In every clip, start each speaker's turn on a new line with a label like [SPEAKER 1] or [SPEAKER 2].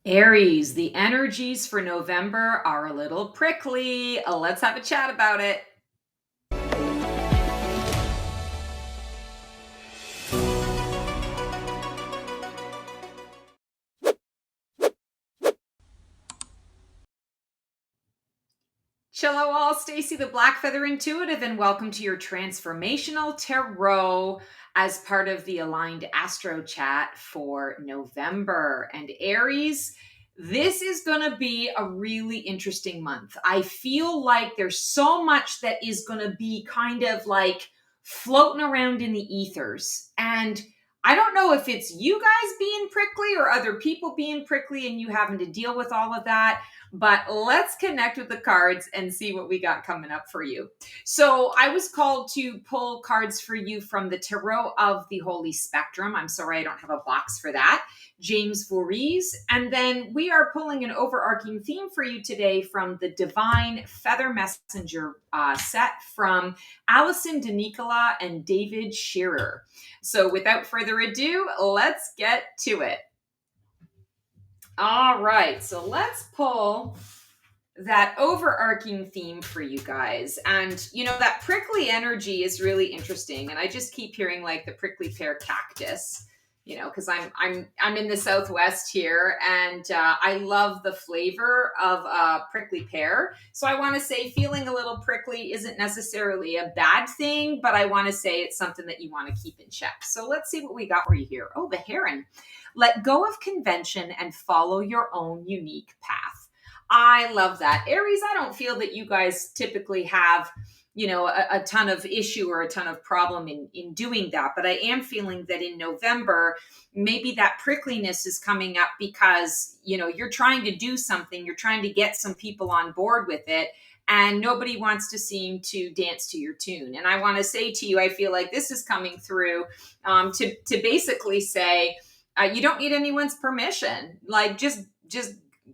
[SPEAKER 1] Aries, the energies for November are a little prickly. Let's have a chat about it. Cello all, Stacy the Black Feather Intuitive, and welcome to your Transformational Tarot as part of the Aligned Astro Chat for November. And Aries, this is going to be a really interesting month. I feel like there's so much that is going to be kind of like floating around in the ethers. And I don't know if it's you guys being prickly or other people being prickly and you having to deal with all of that. But let's connect with the cards and see what we got coming up for you. So I was called to pull cards for you from the Tarot of the Holy Spectrum. I'm sorry I don't have a box for that. James Voorhees. And then we are pulling an overarching theme for you today from the Divine Feather Messenger set from Alison DeNicola and David Shearer. So without further ado, let's get to it. All right, so let's pull that overarching theme for you guys. And you know, that prickly energy is really interesting. And I just keep hearing like the prickly pear cactus, you know, because I'm in the Southwest here, and I love the flavor of prickly pear. So I want to say feeling a little prickly isn't necessarily a bad thing, but I want to say it's something that you want to keep in check. So let's see what we got for you here. Oh, the heron. Let go of convention and follow your own unique path. I love that. Aries, I don't feel that you guys typically have, you know, a ton of issue or a ton of problem in doing that. But I am feeling that in November, maybe that prickliness is coming up because, you know, you're trying to do something, you're trying to get some people on board with it, and nobody wants to seem to dance to your tune. And I want to say to you, I feel like this is coming through to basically say, you don't need anyone's permission. Like just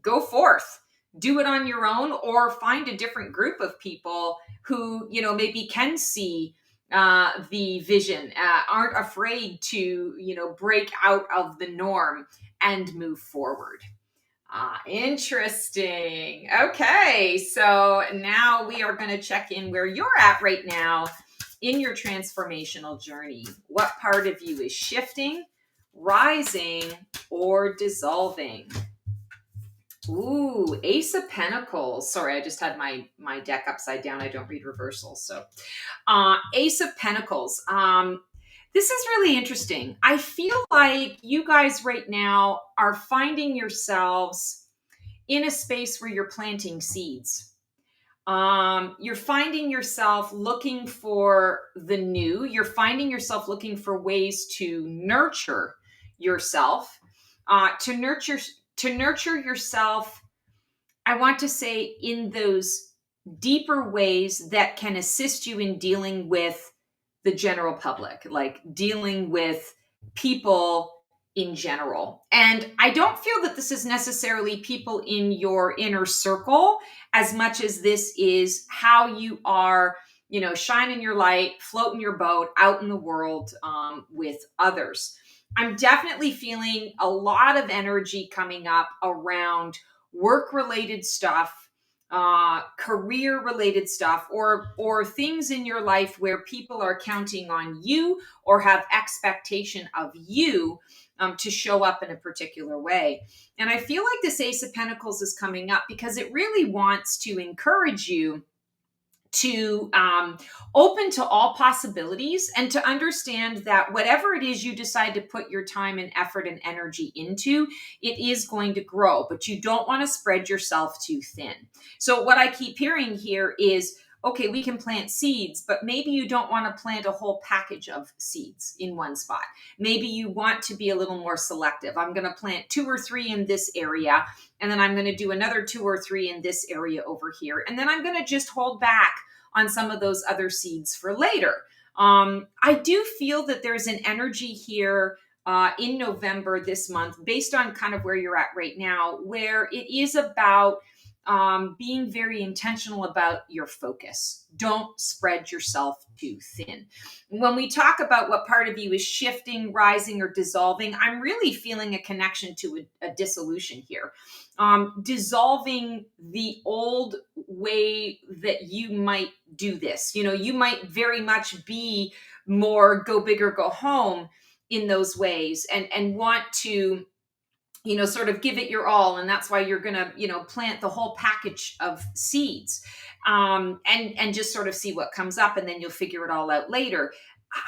[SPEAKER 1] go forth, do it on your own, or find a different group of people who, you know, maybe can see the vision, aren't afraid to, you know, break out of the norm and move forward. Interesting. Okay, so now we are going to check in where you're at right now in your transformational journey. What part of you is shifting, rising, or dissolving? Ooh, Ace of Pentacles. Sorry, I just had my deck upside down. I don't read reversals. So Ace of Pentacles. This is really interesting. I feel like you guys right now are finding yourselves in a space where you're planting seeds. You're finding yourself looking for the new. You're finding yourself looking for ways to nurture yourself, to nurture yourself. I want to say in those deeper ways that can assist you in dealing with the general public, like dealing with people in general. And I don't feel that this is necessarily people in your inner circle as much as this is how you are, you know, shining your light, floating your boat out in the world with others. I'm definitely feeling a lot of energy coming up around work related stuff, career related stuff, or things in your life where people are counting on you or have expectation of you to show up in a particular way. And I feel like this Ace of Pentacles is coming up because it really wants to encourage you to open to all possibilities and to understand that whatever it is you decide to put your time and effort and energy into, it is going to grow, but you don't want to spread yourself too thin. So what I keep hearing here is, okay, we can plant seeds, but maybe you don't want to plant a whole package of seeds in one spot. Maybe you want to be a little more selective. I'm going to plant 2 or 3 in this area, and then I'm going to do another 2 or 3 in this area over here. And then I'm going to just hold back on some of those other seeds for later. I do feel that there's an energy here in November this month, based on kind of where you're at right now, where it is about being very intentional about your focus. Don't spread yourself too thin. When we talk about what part of you is shifting, rising, or dissolving, I'm really feeling a connection to a dissolution here. Dissolving the old way that you might do this. You know, you might very much be more go big or go home in those ways, and want to, you know, sort of give it your all, and that's why you're gonna, you know, plant the whole package of seeds, and just sort of see what comes up, and then you'll figure it all out later.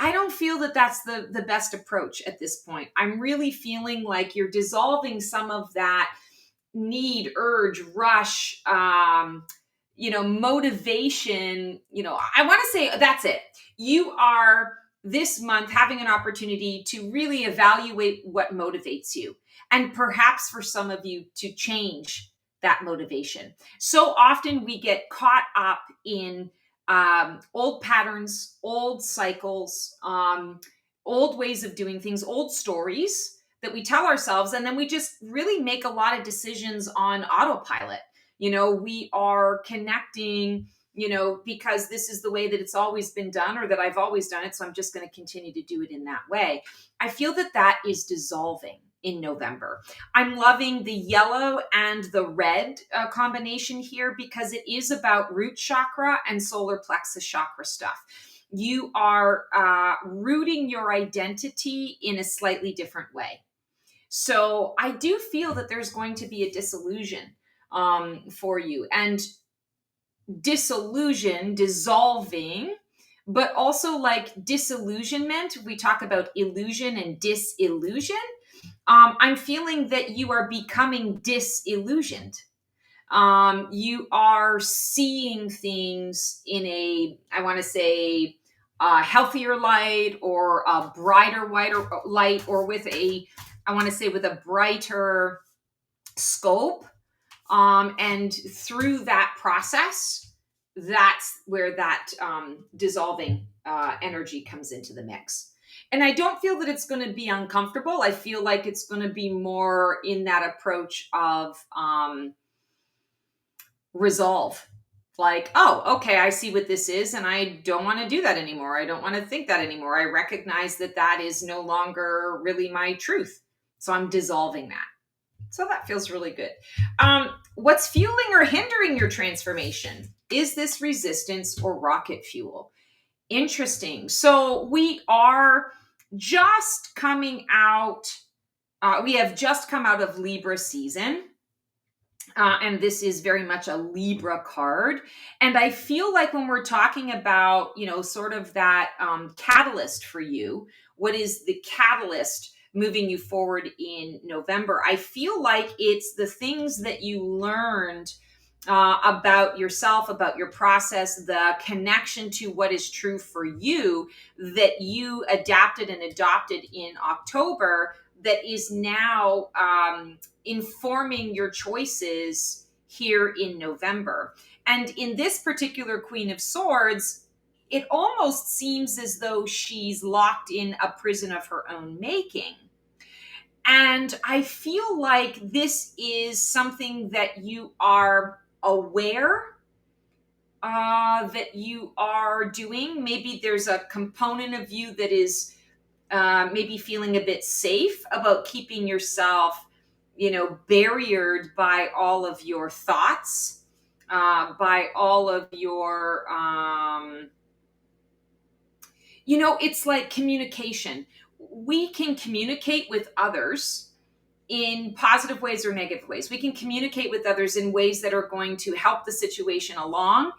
[SPEAKER 1] I don't feel that that's the best approach at this point. I'm really feeling like you're dissolving some of that need, urge, rush, you know, motivation. You know, I want to say that's it. You are this month having an opportunity to really evaluate what motivates you, and perhaps for some of you to change that motivation. So often we get caught up in old patterns, old cycles, old ways of doing things, old stories that we tell ourselves, and then we just really make a lot of decisions on autopilot. You know, we are connecting, you know, because this is the way that it's always been done, or that I've always done it, so I'm just going to continue to do it in that way. I feel that that is dissolving in November. I'm loving the yellow and the red combination here, because it is about root chakra and solar plexus chakra stuff. You are rooting your identity in a slightly different way. So I do feel that there's going to be a disillusion for you, and disillusion, dissolving, but also like disillusionment. We talk about illusion and disillusion. I'm feeling that you are becoming disillusioned. You are seeing things in a, I want to say, a healthier light, or a brighter, whiter light, or with a, I want to say, with a brighter scope. And through that process, that's where that dissolving energy comes into the mix. And I don't feel that it's going to be uncomfortable. I feel like it's going to be more in that approach of resolve. Like, oh, okay, I see what this is, and I don't want to do that anymore. I don't want to think that anymore. I recognize that that is no longer really my truth. So I'm dissolving that. So that feels really good. What's fueling or hindering your transformation? Is this resistance or rocket fuel? Interesting. So we are just coming out, we have just come out of Libra season. And this is very much a Libra card. And I feel like when we're talking about, you know, sort of that catalyst for you, what is the catalyst moving you forward in November? I feel like it's the things that you learned about yourself, about your process, the connection to what is true for you, that you adapted and adopted in October, that is now informing your choices here in November. And in this particular Queen of Swords, it almost seems as though she's locked in a prison of her own making. And I feel like this is something that you are aware that you are doing. Maybe there's a component of you that is maybe feeling a bit safe about keeping yourself, you know, barriered by all of your thoughts, by all of your, you know, it's like communication. We can communicate with others in positive ways or negative ways. We can communicate with others in ways that are going to help the situation along,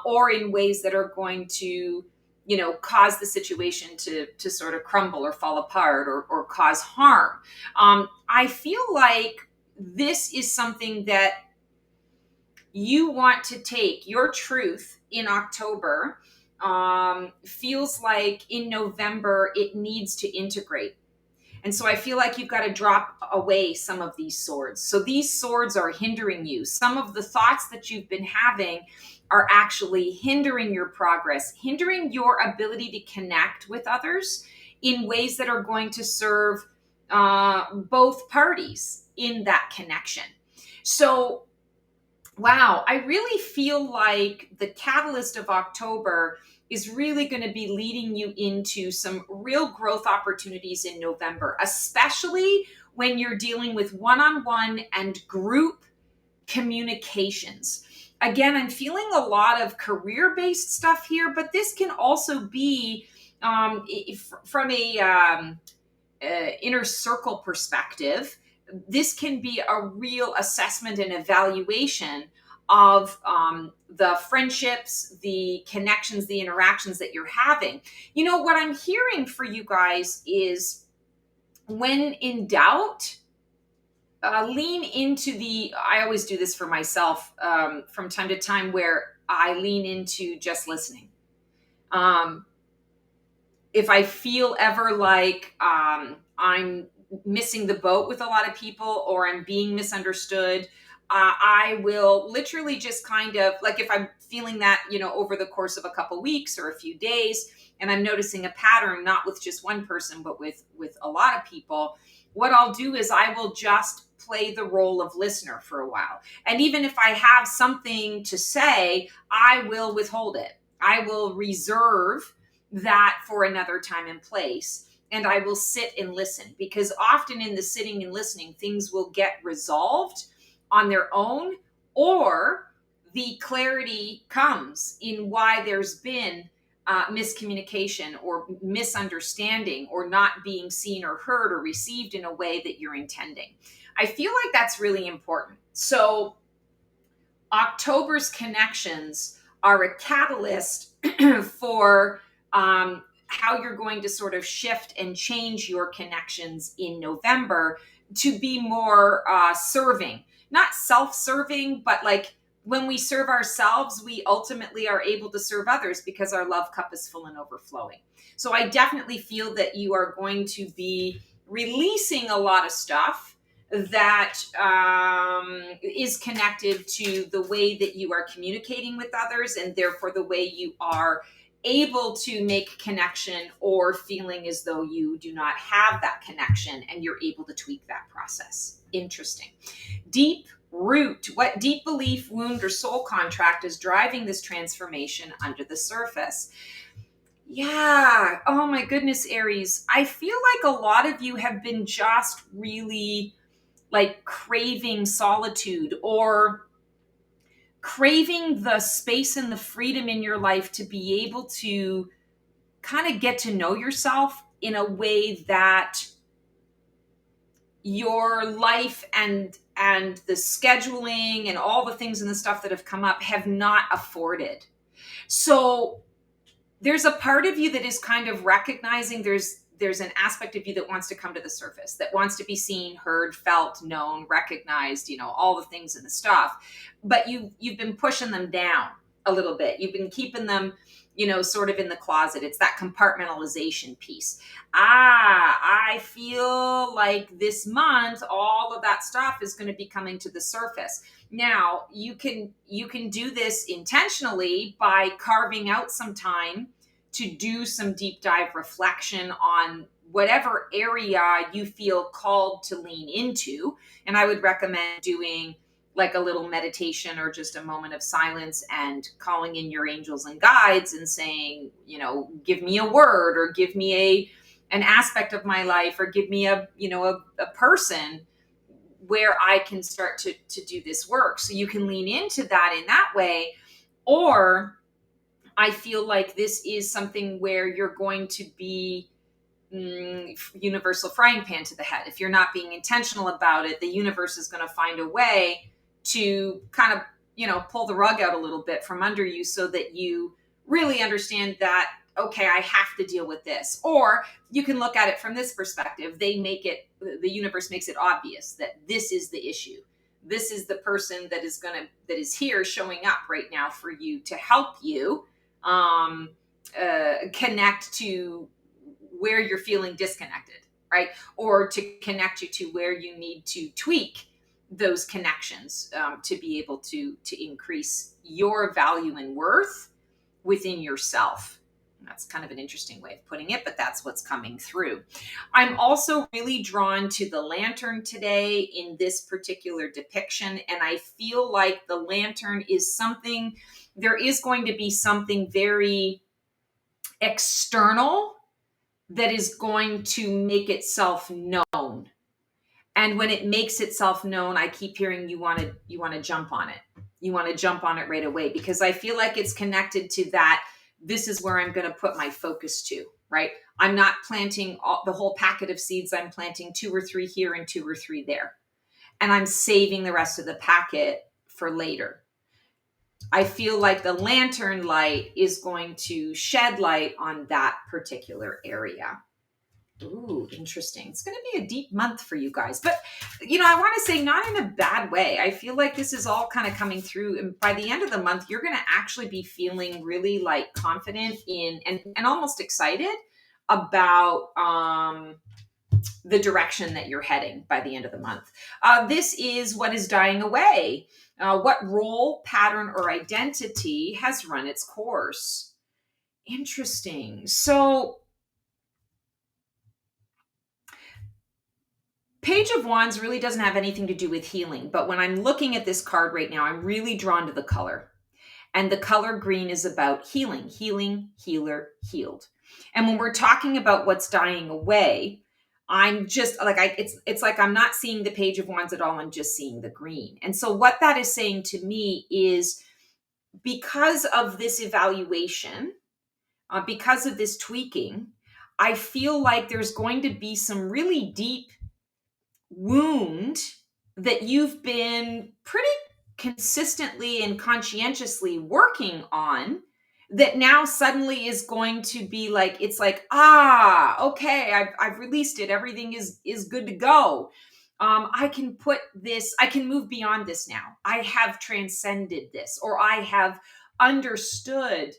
[SPEAKER 1] or in ways that are going to, you know, cause the situation to sort of crumble or fall apart, or cause harm. I feel like this is something that you want to take your truth in October. Feels like in November it needs to integrate. And so I feel like you've got to drop away some of these swords. So these swords are hindering you. Some of the thoughts that you've been having are actually hindering your progress, hindering your ability to connect with others in ways that are going to serve both parties in that connection. So Wow, I really feel like the catalyst of October is really going to be leading you into some real growth opportunities in November, especially when you're dealing with one on one and group communications. Again, I'm feeling a lot of career based stuff here, but this can also be from a inner circle perspective. This can be a real assessment and evaluation of the friendships, the connections, the interactions that you're having. You know, what I'm hearing for you guys is, when in doubt, lean into the, I always do this for myself from time to time, where I lean into just listening. Um, if I feel ever like I'm missing the boat with a lot of people, or I'm being misunderstood, I will literally just kind of, like, if I'm feeling that, over the course of a couple weeks or a few days, and I'm noticing a pattern, not with just one person, but with a lot of people, what I'll do is I will just play the role of listener for a while. And even if I have something to say, I will withhold it. I will reserve that for another time and place, and I will sit and listen, because often in the sitting and listening, things will get resolved on their own, or the clarity comes in why there's been miscommunication or misunderstanding, or not being seen or heard or received in a way that you're intending. I feel like that's really important. So October's connections are a catalyst for how you're going to sort of shift and change your connections in November to be more serving, not self-serving, but like, when we serve ourselves, we ultimately are able to serve others, because our love cup is full and overflowing. So I definitely feel that you are going to be releasing a lot of stuff that is connected to the way that you are communicating with others, and therefore the way you are able to make connection, or feeling as though you do not have that connection, and you're able to tweak that process. Interesting. Deep root. What deep belief, wound, or soul contract is driving this transformation under the surface? Yeah. Oh my goodness, Aries. I feel like a lot of you have been just really like craving solitude, or craving the space and the freedom in your life to be able to kind of get to know yourself in a way that your life and the scheduling and all the things and the stuff that have come up have not afforded. So there's a part of you that is kind of recognizing there's an aspect of you that wants to come to the surface, that wants to be seen, heard, felt, known, recognized, all the things and the stuff. But you've been pushing them down a little bit. You've been keeping them, sort of in the closet. It's that compartmentalization piece. I feel like this month all of that stuff is going to be coming to the surface. Now, you can do this intentionally by carving out some time to do some deep dive reflection on whatever area you feel called to lean into. And I would recommend doing like a little meditation, or just a moment of silence, and calling in your angels and guides and saying, give me a word, or give me an aspect of my life, or give me a person where I can start to do this work. So you can lean into that in that way. Or I feel like this is something where you're going to be universal frying pan to the head. If you're not being intentional about it, the universe is going to find a way to kind of, pull the rug out a little bit from under you, so that you really understand that, okay, I have to deal with this. Or you can look at it from this perspective. The universe makes it obvious that this is the issue. This is the person that is here showing up right now for you, to help you connect to where you're feeling disconnected, right? Or to connect you to where you need to tweak those connections, to be able to increase your value and worth within yourself. That's kind of an interesting way of putting it, but that's what's coming through. I'm also really drawn to the lantern today in this particular depiction. And I feel like the lantern is something, there is going to be something very external that is going to make itself known. And when it makes itself known, I keep hearing you want to jump on it. You want to jump on it right away, because I feel like it's connected to that. This is where I'm going to put my focus to, right? I'm not planting the whole packet of seeds. I'm planting 2 or 3 here and 2 or 3 there. And I'm saving the rest of the packet for later. I feel like the lantern light is going to shed light on that particular area. Ooh, interesting. It's going to be a deep month for you guys. But, I want to say not in a bad way. I feel like this is all kind of coming through. And by the end of the month, you're going to actually be feeling really like confident in and almost excited about the direction that you're heading by the end of the month. This is what is dying away. What role, pattern, or identity has run its course? Interesting. So, Page of Wands really doesn't have anything to do with healing, but when I'm looking at this card right now, I'm really drawn to the color. And the color green is about healing, healer, healed. And when we're talking about what's dying away, I'm just like, it's like I'm not seeing the Page of Wands at all. I'm just seeing the green. And so what that is saying to me is, because of this evaluation, because of this tweaking, I feel like there's going to be some really deep wound that you've been pretty consistently and conscientiously working on, that now suddenly is going to be like, it's like, okay, I've released it. Everything is good to go. I can move beyond this now. I have transcended this, or I have understood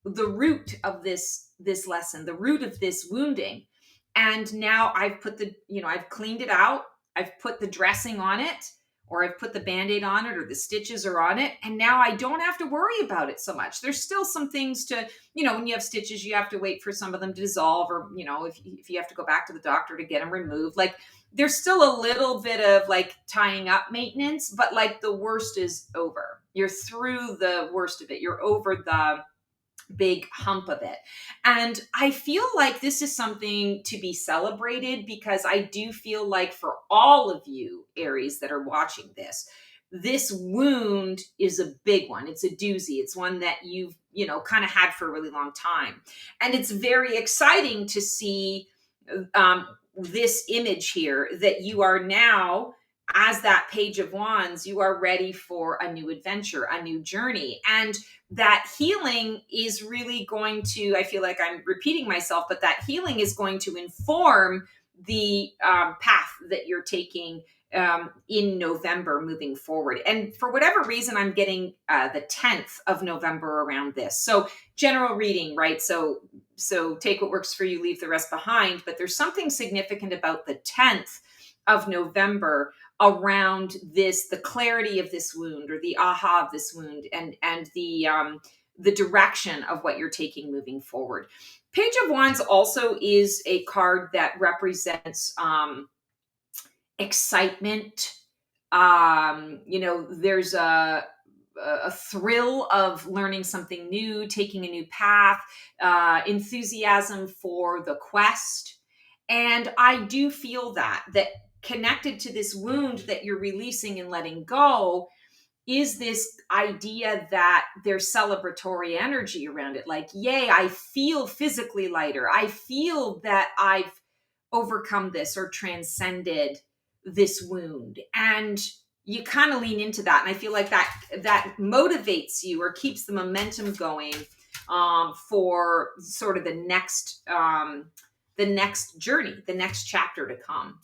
[SPEAKER 1] the root of this lesson, the root of this wounding. And now I've I've cleaned it out. I've put the dressing on it, or I've put the Band-Aid on it, or the stitches are on it. And now I don't have to worry about it so much. There's still some things to, when you have stitches, you have to wait for some of them to dissolve, or, if you have to go back to the doctor to get them removed, like there's still a little bit of like tying up maintenance, but like the worst is over. You're through the worst of it. You're over the big hump of it. And I feel like this is something to be celebrated, because I do feel like for all of you Aries that are watching this wound is a big one. It's a doozy. It's one that you've, kind of had for a really long time. And it's very exciting to see this image here, that you are now, as that Page of Wands, you are ready for a new adventure, a new journey. And that healing is really going to, I feel like I'm repeating myself, but that healing is going to inform the path that you're taking in November moving forward. And for whatever reason, I'm getting the 10th of November around this. So general reading, right? So take what works for you, leave the rest behind. But there's something significant about the 10th of November around this, the clarity of this wound, or the aha of this wound, and the direction of what you're taking moving forward. Page of Wands also is a card that represents excitement. There's a thrill of learning something new, taking a new path, enthusiasm for the quest. And I do feel that connected to this wound that you're releasing and letting go is this idea that there's celebratory energy around it. Like, yay, I feel physically lighter. I feel that I've overcome this or transcended this wound. And you kind of lean into that. And I feel like that motivates you, or keeps the momentum going for sort of the next journey, the next chapter to come.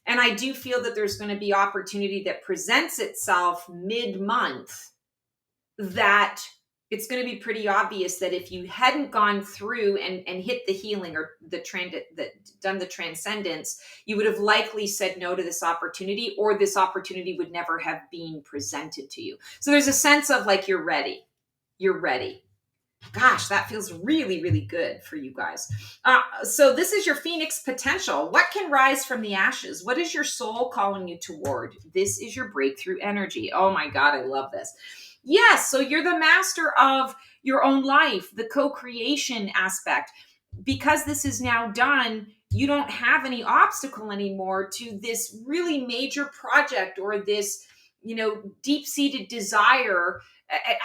[SPEAKER 1] And I do feel that there's going to be opportunity that presents itself mid-month, that it's going to be pretty obvious that if you hadn't gone through and hit the healing, or done the transcendence, you would have likely said no to this opportunity, or this opportunity would never have been presented to you. So there's a sense of like, you're ready. Gosh, that feels really, really good for you guys. So this is your Phoenix potential. What can rise from the ashes? What is your soul calling you toward? This is your breakthrough energy. Oh my God, I love this. Yes, so you're the master of your own life, the co-creation aspect. Because this is now done, you don't have any obstacle anymore to this really major project or this, deep-seated desire.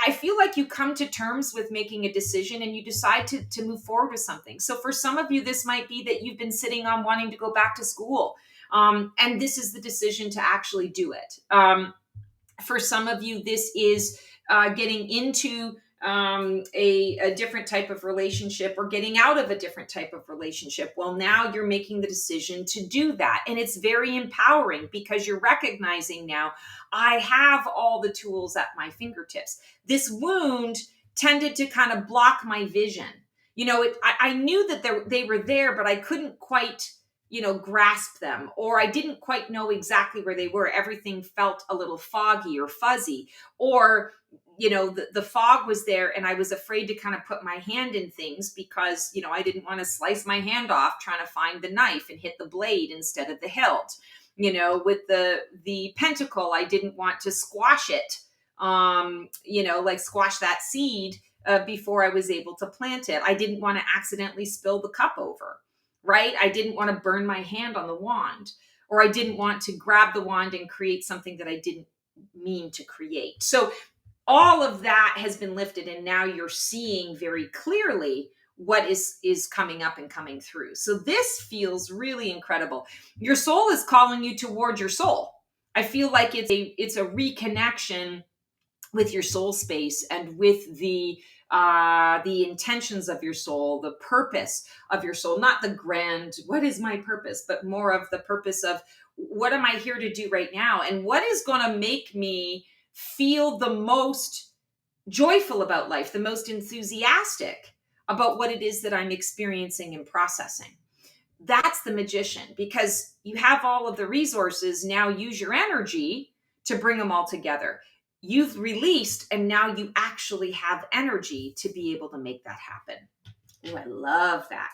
[SPEAKER 1] I feel like you come to terms with making a decision and you decide to move forward with something. So for some of you, this might be that you've been sitting on wanting to go back to school. And this is the decision to actually do it. For some of you, this is getting into a different type of relationship or getting out of a different type of relationship. Well, now you're making the decision to do that. And it's very empowering because you're recognizing now, I have all the tools at my fingertips. This wound tended to kind of block my vision. I knew that they were there, but I couldn't quite grasp them, or I didn't quite know exactly where they were. Everything felt a little foggy or fuzzy, or the fog was there and I was afraid to kind of put my hand in things because I didn't want to slice my hand off trying to find the knife and hit the blade instead of the hilt. With the pentacle, I didn't want to squash it, like squash that seed before I was able to plant it. I didn't want to accidentally spill the cup over, right? I didn't want to burn my hand on the wand, or I didn't want to grab the wand and create something that I didn't mean to create. So all of that has been lifted, and now you're seeing very clearly what is coming up and coming through. So this feels really incredible. Your soul is calling you toward your soul. I feel like it's a reconnection with your soul space and with the intentions of your soul, the purpose of your soul, not the grand, what is my purpose, but more of the purpose of what am I here to do right now? And what is going to make me feel the most joyful about life, the most enthusiastic about what it is that I'm experiencing and processing. That's the magician, because you have all of the resources. Now use your energy to bring them all together. You've released, and now you actually have energy to be able to make that happen. Oh, I love that.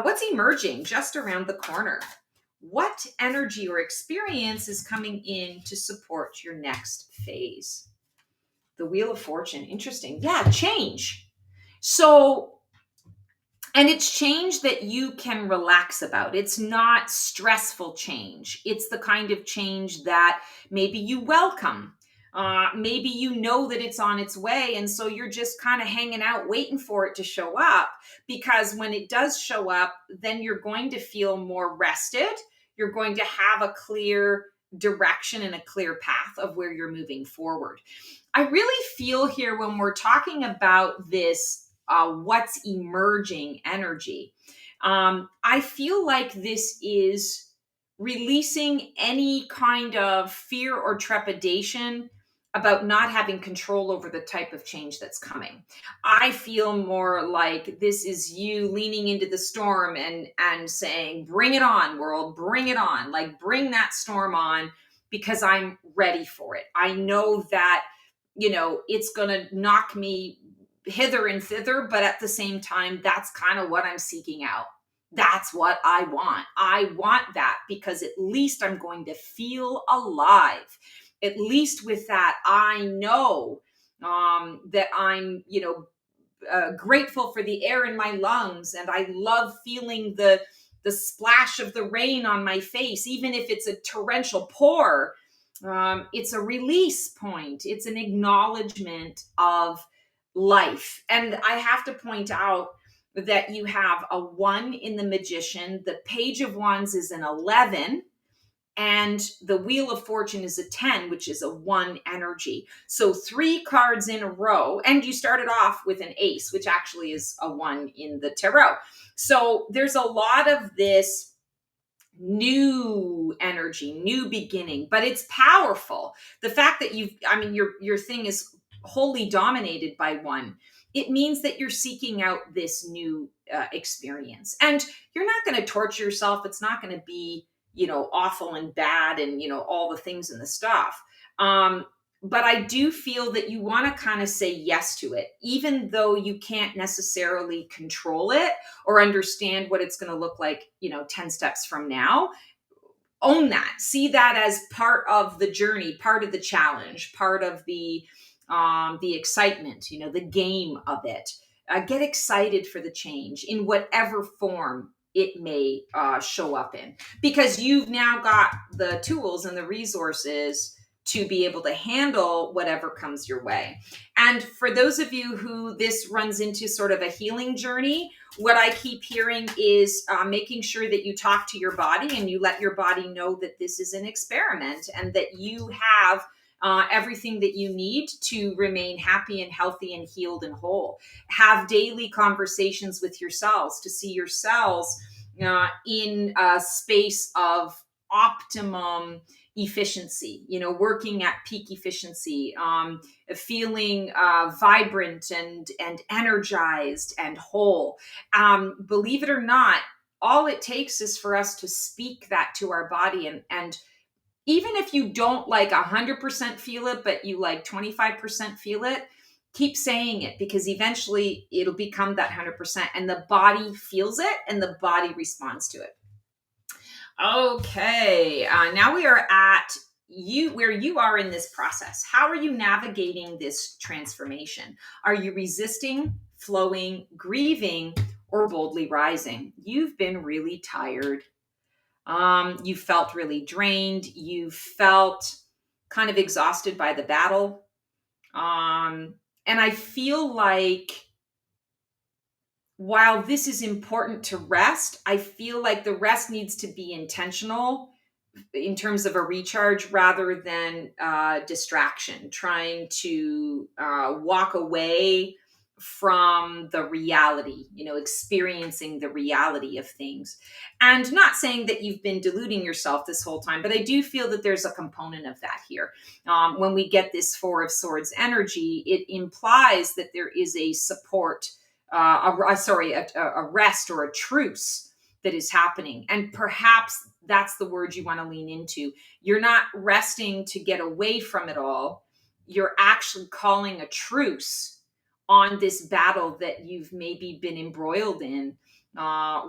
[SPEAKER 1] What's emerging just around the corner? What energy or experience is coming in to support your next phase? The Wheel of Fortune. Interesting. Yeah, change. So, and it's change that you can relax about. It's not stressful change. It's the kind of change that maybe you welcome. Maybe you know that it's on its way, and so you're just kind of hanging out waiting for it to show up, because when it does show up, then you're going to feel more rested. You're going to have a clear direction and a clear path of where you're moving forward. I really feel here when we're talking about this, what's emerging energy, I feel like this is releasing any kind of fear or trepidation about not having control over the type of change that's coming. I feel more like this is you leaning into the storm and saying, bring it on, world, bring it on. Like, bring that storm on, because I'm ready for it. I know that, it's going to knock me hither and thither, but at the same time, that's kind of what I'm seeking out. That's what I want. I want that because at least I'm going to feel alive. At least with that, I know that I'm, grateful for the air in my lungs, and I love feeling the splash of the rain on my face, even if it's a torrential pour. It's a release point. It's an acknowledgement of life. And I have to point out that you have a 1 in the Magician. The Page of Wands is an 11. And the Wheel of Fortune is a 10, which is a 1 energy. So 3 cards in a row. And you started off with an ace, which actually is a 1 in the tarot. So there's a lot of this new energy, new beginning, but it's powerful. The fact that your thing is wholly dominated by 1, it means that you're seeking out this new experience, and you're not going to torture yourself. It's not going to be, awful and bad and, all the things and the stuff. but I do feel that you want to kind of say yes to it, even though you can't necessarily control it or understand what it's going to look like, 10 steps from now. Own that, see that as part of the journey, part of the challenge, part of the excitement, the game of it. Get excited for the change in whatever form it may show up in, because you've now got the tools and the resources to be able to handle whatever comes your way. And for those of you who this runs into sort of a healing journey, what I keep hearing is making sure that you talk to your body and you let your body know that this is an experiment and that you have everything that you need to remain happy and healthy and healed and whole. Have daily conversations with yourselves to see yourselves in a space of optimum efficiency, working at peak efficiency, feeling vibrant and energized and whole. Believe it or not, all it takes is for us to speak that to our body, and even if you don't like 100% feel it, but you like 25% feel it, keep saying it, because eventually it'll become that 100% and the body feels it and the body responds to it. Okay, now we are at where you are in this process. How are you navigating this transformation? Are you resisting, flowing, grieving, or boldly rising? You've been really tired. You felt really drained. You felt kind of exhausted by the battle. And I feel like while this is important to rest, I feel like the rest needs to be intentional in terms of a recharge rather than distraction, trying to walk away from the reality, experiencing the reality of things. And not saying that you've been deluding yourself this whole time, but I do feel that there's a component of that here. When we get this Four of Swords energy, it implies that there is a support, a rest or a truce that is happening. And perhaps that's the word you want to lean into. You're not resting to get away from it all. You're actually calling a truce on this battle that you've maybe been embroiled in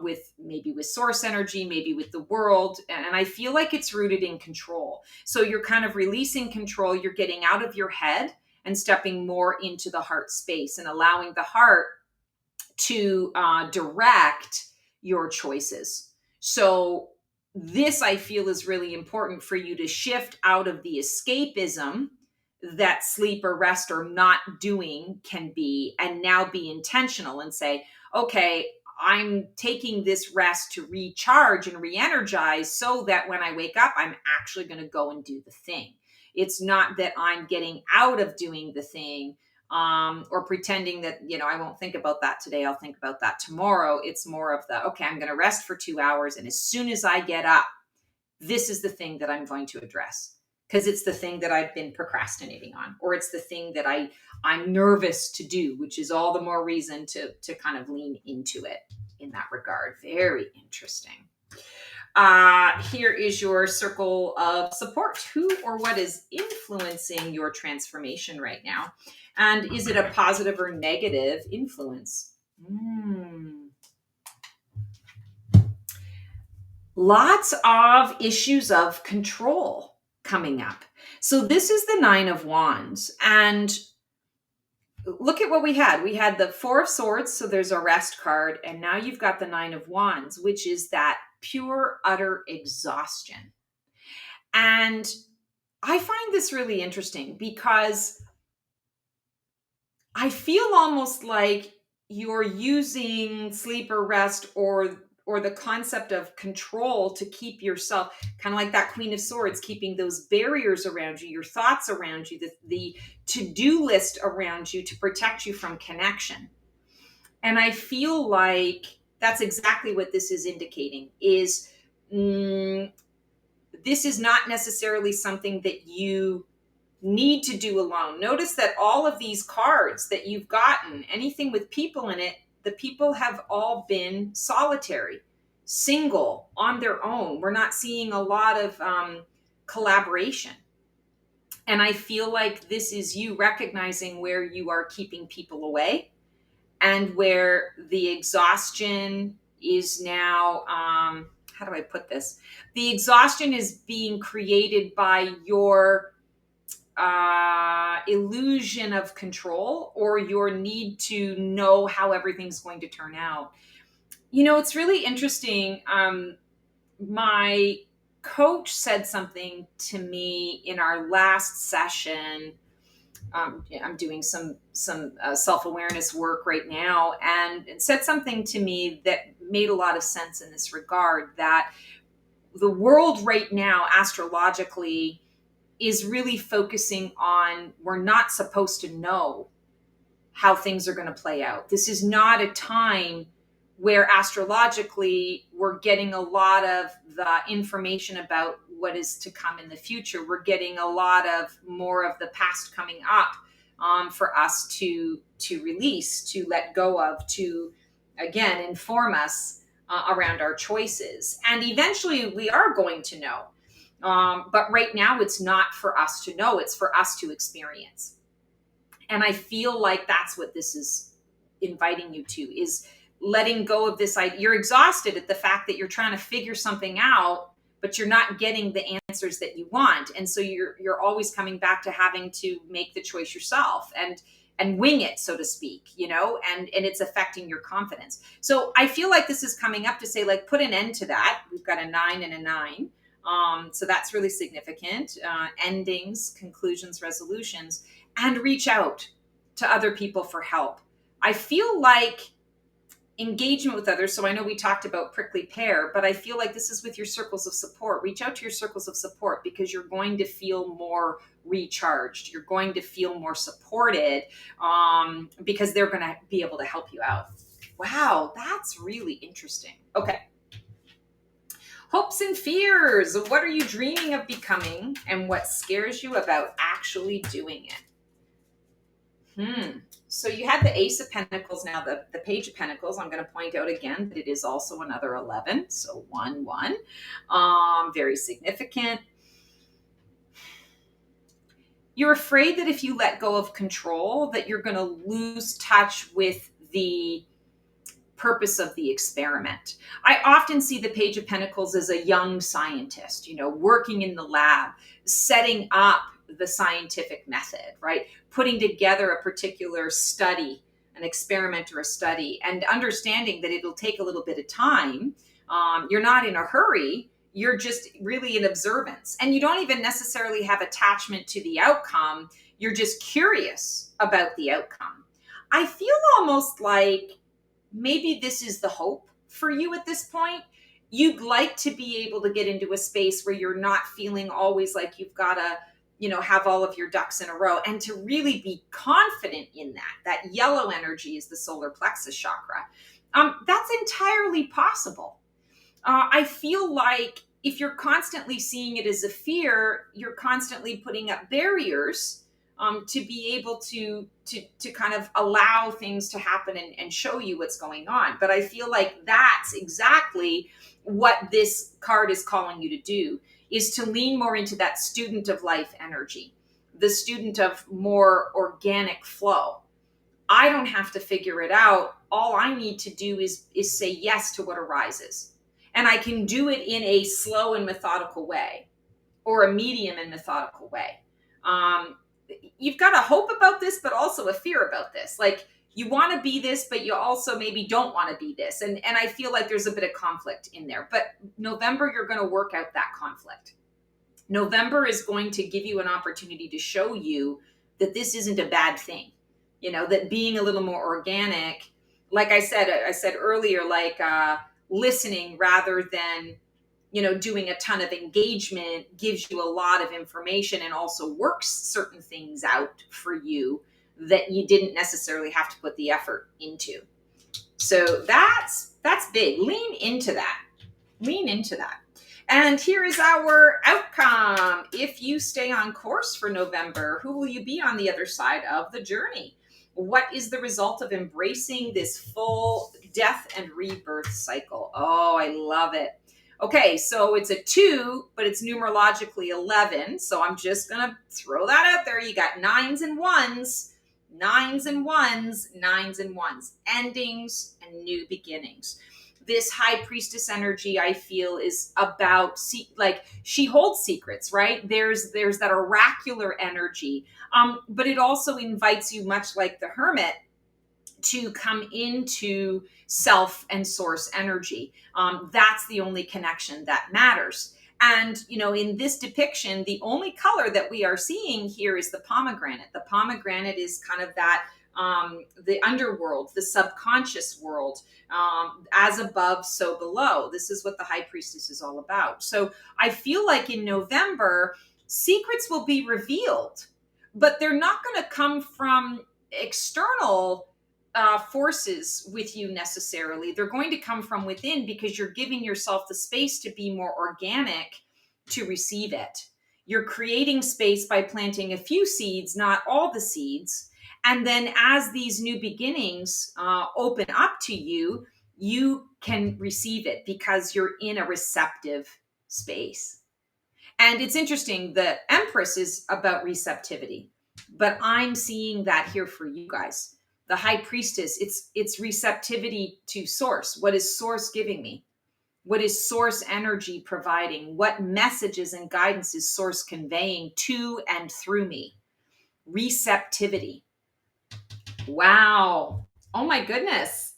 [SPEAKER 1] with source energy, maybe with the world. And I feel like it's rooted in control. So you're kind of releasing control. You're getting out of your head and stepping more into the heart space and allowing the heart to direct your choices. So this, I feel, is really important for you to shift out of the escapism that sleep or rest or not doing can be, and now be intentional and say, okay, I'm taking this rest to recharge and re-energize so that when I wake up, I'm actually going to go and do the thing. It's not that I'm getting out of doing the thing or pretending that, I won't think about that today. I'll think about that tomorrow. It's more of the, okay, I'm going to rest for 2 hours. And as soon as I get up, this is the thing that I'm going to address, because it's the thing that I've been procrastinating on, or it's the thing that I'm nervous to do, which is all the more reason to kind of lean into it in that regard. Very interesting. Here is your circle of support. Who or what is influencing your transformation right now? And is it a positive or negative influence? Lots of issues of control coming up. So this is the Nine of Wands. And look at what we had. We had the Four of Swords, so there's a rest card. And now you've got the Nine of Wands, which is that pure, utter exhaustion. And I find this really interesting because I feel almost like you're using sleep or rest or the concept of control to keep yourself, kind of like that Queen of Swords, keeping those barriers around you, your thoughts around you, the to-do list around you to protect you from connection. And I feel like that's exactly what this is indicating, is this is not necessarily something that you need to do alone. Notice that all of these cards that you've gotten, anything with people in it, the people have all been solitary, single, on their own. We're not seeing a lot of collaboration. And I feel like this is you recognizing where you are keeping people away and where the exhaustion is now, how do I put this? The exhaustion is being created by your illusion of control or your need to know how everything's going to turn out. You know, it's really interesting. My coach said something to me in our last session. Yeah, I'm doing some self-awareness work right now, and it said something to me that made a lot of sense in this regard, that the world right now astrologically is really focusing on, we're not supposed to know how things are going to play out. This is not a time where astrologically we're getting a lot of the information about what is to come in the future. We're getting a lot of more of the past coming up, for us to release, to let go of, to again inform us around our choices. And eventually we are going to know. But right now it's not for us to know, it's for us to experience. And I feel like that's what this is inviting you to, is letting go of this idea. You're exhausted at the fact that you're trying to figure something out, but you're not getting the answers that you want. And so you're always coming back to having to make the choice yourself and wing it, so to speak, you know, and it's affecting your confidence. So I feel like this is coming up to say, like, put an end to that. We've got a 9 and a 9. So that's really significant. Endings, conclusions, resolutions, and reach out to other people for help. I feel like engagement with others. So I know we talked about prickly pear, but I feel like this is with your circles of support. Reach out to your circles of support, because you're going to feel more recharged. You're going to feel more supported, because they're going to be able to help you out. Wow, that's really interesting. Okay. Hopes and fears. What are you dreaming of becoming, and what scares you about actually doing it? So you had the Ace of Pentacles. Now the Page of Pentacles, I'm going to point out again that it is also another 11. So 1, 1. Very significant. You're afraid that if you let go of control, that you're going to lose touch with the purpose of the experiment. I often see the Page of Pentacles as a young scientist, you know, working in the lab, setting up the scientific method, right? Putting together a particular study, an experiment or a study, and understanding that it'll take a little bit of time. You're not in a hurry. You're just really in observance. And you don't even necessarily have attachment to the outcome. You're just curious about the outcome. I feel almost like maybe this is the hope for you at this point. You'd like to be able to get into a space where you're not feeling always like you've got to, you know, have all of your ducks in a row, and to really be confident in that. That yellow energy is the solar plexus chakra. That's entirely possible. I feel like if you're constantly seeing it as a fear, you're constantly putting up barriers to be able to kind of allow things to happen and show you what's going on. But I feel like that's exactly what this card is calling you to do, is to lean more into that student of life energy, the student of more organic flow. I don't have to figure it out. All I need to do is say yes to what arises. And I can do it in a slow and methodical way, or a medium and methodical way. You've got a hope about this, but also a fear about this. Like, you want to be this, but you also maybe don't want to be this. And I feel like there's a bit of conflict in there. But November, you're going to work out that conflict. November is going to give you an opportunity to show you that this isn't a bad thing. You know, that being a little more organic, like I said earlier, like listening rather than, you know, doing a ton of engagement, gives you a lot of information and also works certain things out for you that you didn't necessarily have to put the effort into. So that's big. Lean into that. Lean into that. And here is our outcome. If you stay on course for November, who will you be on the other side of the journey? What is the result of embracing this full death and rebirth cycle? Oh, I love it. Okay, so it's a 2, but it's numerologically 11. So I'm just going to throw that out there. You got nines and ones, nines and ones, nines and ones, endings and new beginnings. This high priestess energy, I feel, is about like she holds secrets, right? There's that oracular energy, but it also invites you, much like the hermit, to come into self and source energy. That's the only connection that matters. And, in this depiction, the only color that we are seeing here is the pomegranate. The pomegranate is kind of that, the underworld, the subconscious world, as above, so below. This is what the high priestess is all about. So I feel like in November, secrets will be revealed, but they're not going to come from external forces with you necessarily. They're going to come from within, because you're giving yourself the space to be more organic to receive it. You're creating space by planting a few seeds, not all the seeds. And then as these new beginnings open up to you, you can receive it because you're in a receptive space. And it's interesting, the Empress is about receptivity, but I'm seeing that here for you guys. The High Priestess, it's receptivity to source. What is source giving me? What is source energy providing? What messages and guidance is source conveying to and through me? Receptivity. Wow. Oh my goodness.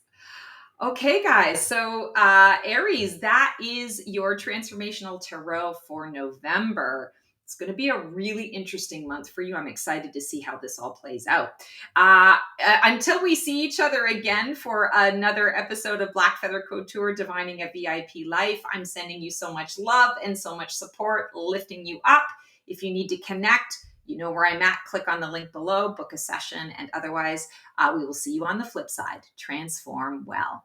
[SPEAKER 1] Okay, guys. So, Aries, that is your transformational tarot for November. It's going to be a really interesting month for you. I'm excited to see how this all plays out. Until we see each other again for another episode of Black Feather Couture, Divining a VIP Life, I'm sending you so much love and so much support, lifting you up. If you need to connect, you know where I'm at. Click on the link below, book a session, and otherwise, we will see you on the flip side. Transform well.